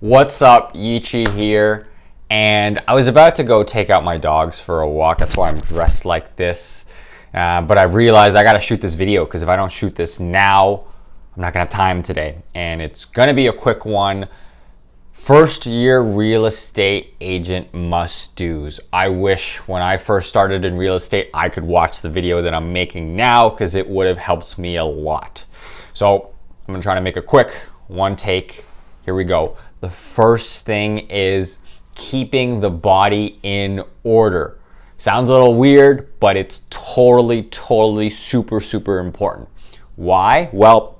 What's up, Yichi here, and I was about to go take out my dogs for a walk. That's why I'm dressed like this, but I realized I gotta shoot this video because if I don't shoot this now, I'm not gonna have time today, and it's gonna be a quick one. First year real estate agent must-dos. I wish when I first started in real estate I could watch the video that I'm making now because it would have helped me a lot. So I'm gonna try to make a quick one take. Here we go. The first thing is keeping the body in order. Sounds a little weird, but it's totally super important. Why? Well,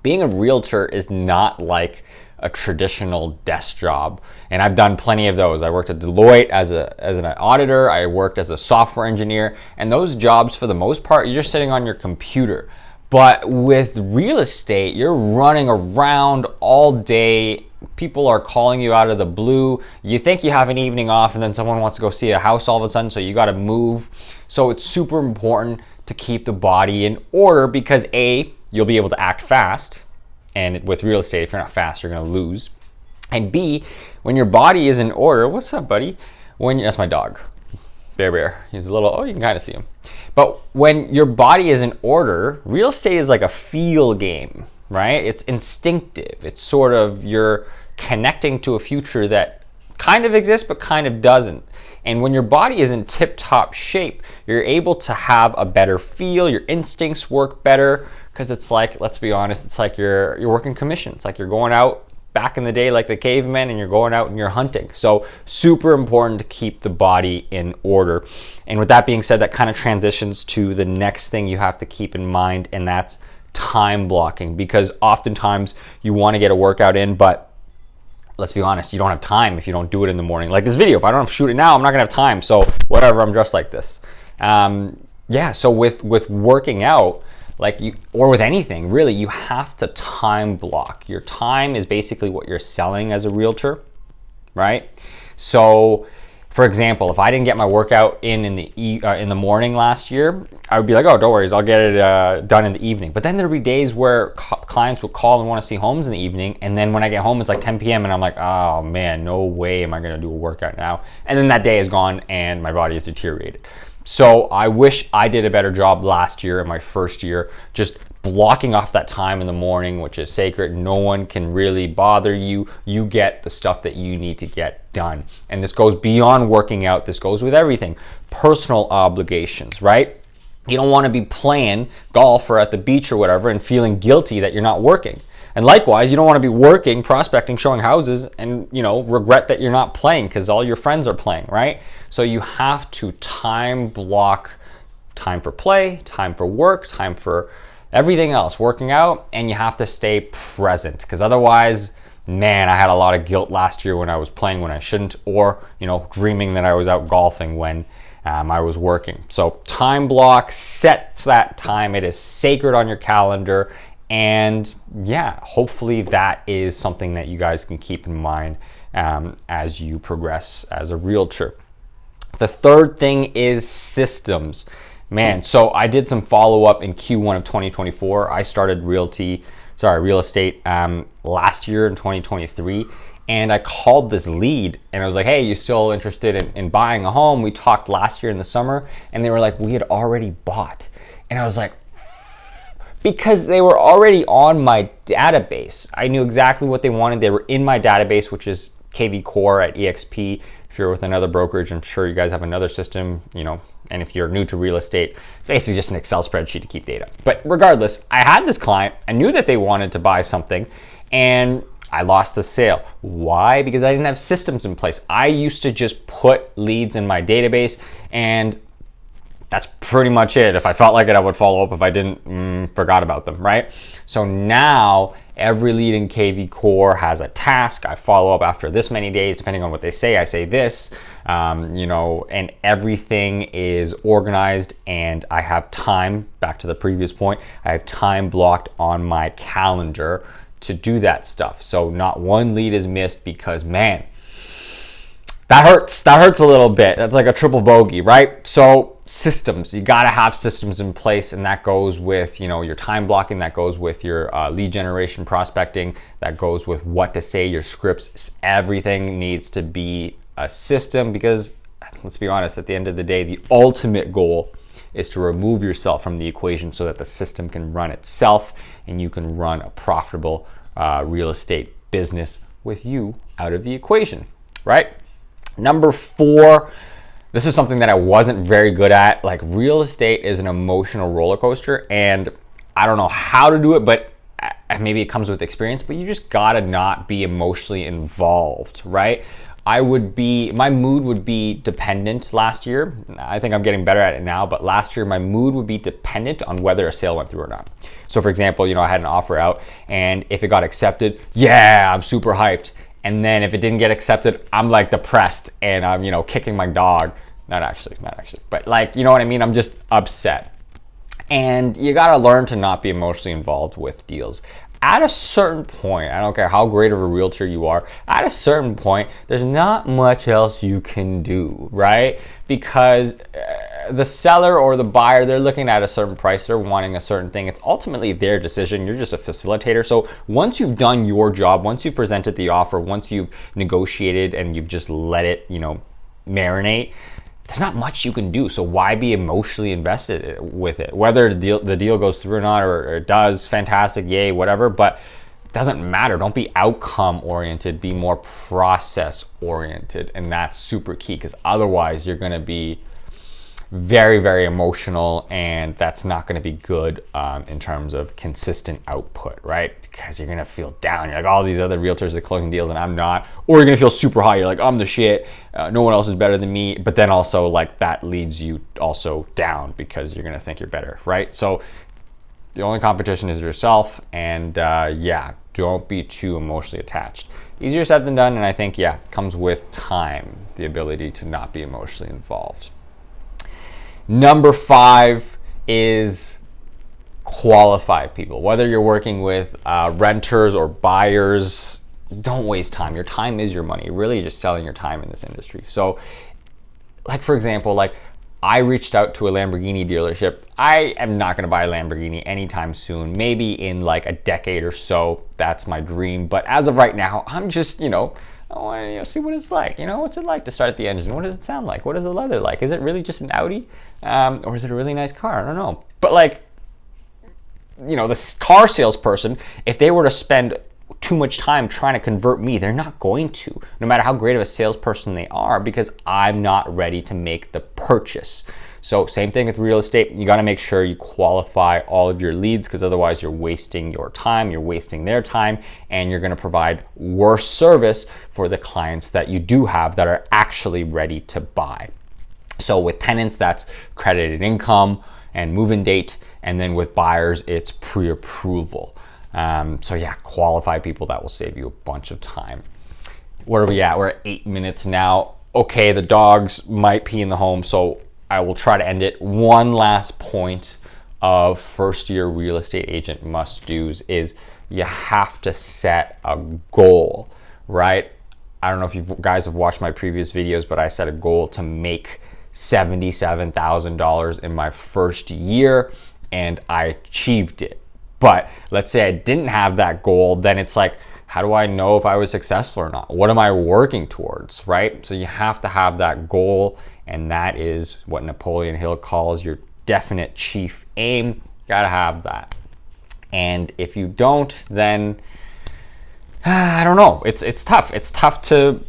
being a realtor is not like a traditional desk job, and I've done plenty of those. I worked at Deloitte as an auditor. I worked as a software engineer, and those jobs, for the most part, you're just sitting on your computer. But with real estate, you're running around all day. People are calling you out of the blue. You think you have an evening off, and then someone wants to go see a house all of a sudden, so you got to move. So it's super important to keep the body in order because A, you'll be able to act fast. And with real estate, if you're not fast, you're going to lose. And B, when your body is in order, what's up, buddy? That's my dog, Bear. He's a little, you can kind of see him. But when your body is in order, real estate is like a feel game, right? It's instinctive. It's sort of you're connecting to a future that kind of exists but kind of doesn't. And when your body is in tip-top shape, you're able to have a better feel. Your instincts work better because it's like, let's be honest, it's like you're working commission. It's like you're going out back in the day like the cavemen and you're going out and you're hunting. So super important to keep the body in order. And with that being said, that kind of transitions to the next thing you have to keep in mind, and that's time blocking, because oftentimes you want to get a workout in, but let's be honest, you don't have time if you don't do it in the morning. Like this video, if I don't shoot it now, I'm not gonna have time. So whatever, I'm dressed like this. So with working out, or with anything, really, you have to time block. Your time is basically what you're selling as a realtor, right? So, for example, if I didn't get my workout in the morning last year, I would be like, oh, don't worry, I'll get it done in the evening. But then there'd be days where clients would call and want to see homes in the evening, and then when I get home, it's like 10 p.m. and I'm like, oh man, no way am I gonna do a workout now. And then that day is gone and my body is deteriorated. So I wish I did a better job last year in my first year, just blocking off that time in the morning, which is sacred. No one can really bother you. You get the stuff that you need to get done. And this goes beyond working out. This goes with everything. Personal obligations, right? You don't want to be playing golf or at the beach or whatever and feeling guilty that you're not working. And likewise, you don't want to be working, prospecting, showing houses, and regret that you're not playing because all your friends are playing, right? So you have to time block time for play, time for work, time for everything else, working out, and you have to stay present because otherwise, man, I had a lot of guilt last year when I was playing when I shouldn't, or dreaming that I was out golfing when I was working. So time block, set that time. It is sacred on your calendar. And yeah, hopefully that is something that you guys can keep in mind as you progress as a realtor. The third thing is systems. Man, so I did some follow-up in Q1 of 2024. I started real estate last year in 2023. And I called this lead and I was like, hey, you still interested in buying a home? We talked last year in the summer and they were like, we had already bought. And I was like, because they were already on my database. I knew exactly what they wanted. They were in my database, which is KV Core at EXP. If you're with another brokerage, I'm sure you guys have another system, and if you're new to real estate, it's basically just an Excel spreadsheet to keep data. But regardless, I had this client, I knew that they wanted to buy something, and I lost the sale. Why? Because I didn't have systems in place. I used to just put leads in my database, and that's pretty much it. If I felt like it, I would follow up. If I didn't, forgot about them, right? So now every lead in KV Core has a task. I follow up after this many days, depending on what they say. I say this, and everything is organized, and I have time, back to the previous point, I have time blocked on my calendar to do that stuff. So not one lead is missed because, man, That hurts. That hurts a little bit. That's like a triple bogey, right? So systems, you got to have systems in place, and that goes with, you know, your time blocking, that goes with your lead generation prospecting, that goes with what to say, your scripts. Everything needs to be a system, because let's be honest, at the end of the day, the ultimate goal is to remove yourself from the equation so that the system can run itself and you can run a profitable real estate business with you out of the equation, right? Number 4, this is something that I wasn't very good at. Like, real estate is an emotional roller coaster, and I don't know how to do it, but maybe it comes with experience, but you just gotta not be emotionally involved, right? My mood would be dependent last year. I think I'm getting better at it now, but last year my mood would be dependent on whether a sale went through or not. So for example, you know, I had an offer out, and if it got accepted, yeah, I'm super hyped. And then if it didn't get accepted, I'm like depressed, and I'm, you know, kicking my dog. Not actually, but like, you know what I mean? I'm just upset. And you gotta learn to not be emotionally involved with deals. At a certain point, I don't care how great of a realtor you are, at a certain point, there's not much else you can do, right? Because the seller or the buyer, they're looking at a certain price, they're wanting a certain thing. It's ultimately their decision. You're just a facilitator. So once you've done your job, once you've presented the offer, once you've negotiated and you've just let it, you know, marinate, there's not much you can do. So why be emotionally invested with it? Whether the deal goes through or not, or it does, fantastic, yay, whatever, but it doesn't matter. Don't be outcome oriented, be more process oriented. And that's super key, because otherwise you're gonna be very, very emotional, and that's not going to be good in terms of consistent output, right? Because you're going to feel down. You're like, all these other realtors are closing deals and I'm not. Or you're going to feel super high. You're like, I'm the shit. No one else is better than me. But then also, like, that leads you also down, because you're going to think you're better, right? So the only competition is yourself, and yeah, don't be too emotionally attached. Easier said than done, and I think, yeah, comes with time, the ability to not be emotionally involved. Number 5 is qualify people. Whether you're working with renters or buyers, don't waste time. Your time is your money. You're really just selling your time in this industry. So, like, for example, like, I reached out to a Lamborghini dealership. I am not going to buy a Lamborghini anytime soon. Maybe in like a decade or so. That's my dream. But as of right now, I'm just, you know, I want to, you know, see what it's like. You know, what's it like to start the engine? What does it sound like? What is the leather like? Is it really just an Audi? Or is it a really nice car? I don't know. But like, you know, the car salesperson, if they were to spend too much time trying to convert me, they're not going to, no matter how great of a salesperson they are, because I'm not ready to make the purchase. So same thing with real estate. You got to make sure you qualify all of your leads, because otherwise you're wasting your time, you're wasting their time, and you're going to provide worse service for the clients that you do have that are actually ready to buy. So with tenants, that's credited income and move-in date, and then with buyers, it's pre-approval. So yeah, qualify people. That will save you a bunch of time. Where are we at? We're at 8 minutes now. Okay, the dogs might pee in the home, so I will try to end it. One last point of first-year real estate agent must-dos is you have to set a goal, right? I don't know if you guys have watched my previous videos, but I set a goal to make $77,000 in my first year, and I achieved it. But let's say I didn't have that goal, then it's like, how do I know if I was successful or not? What am I working towards, right? So you have to have that goal, and that is what Napoleon Hill calls your definite chief aim. Gotta have that. And if you don't, then I don't know. It's tough. It's tough to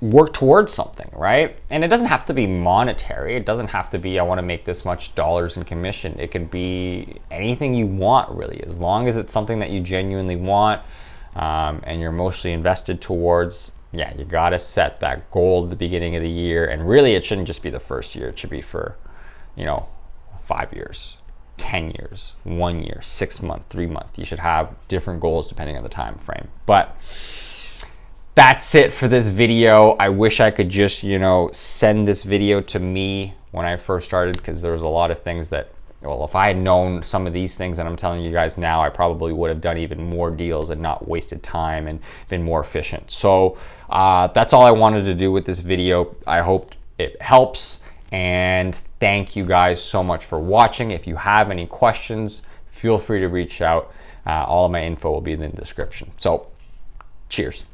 work towards something, right? And it doesn't have to be monetary. It doesn't have to be, I want to make this much dollars in commission. It can be anything you want, really, as long as it's something that you genuinely want, and you're emotionally invested towards. Yeah, you got to set that goal at the beginning of the year. And really, it shouldn't just be the first year. It should be for, 5 years, 10 years, 1 year, 6 months, 3 months. You should have different goals depending on the time frame. But that's it for this video. I wish I could just, send this video to me when I first started, because there was a lot of things that well, if I had known some of these things that I'm telling you guys now, I probably would have done even more deals and not wasted time and been more efficient. So that's all I wanted to do with this video. I hope it helps, and thank you guys so much for watching. If you have any questions, feel free to reach out. All of my info will be in the description. So cheers.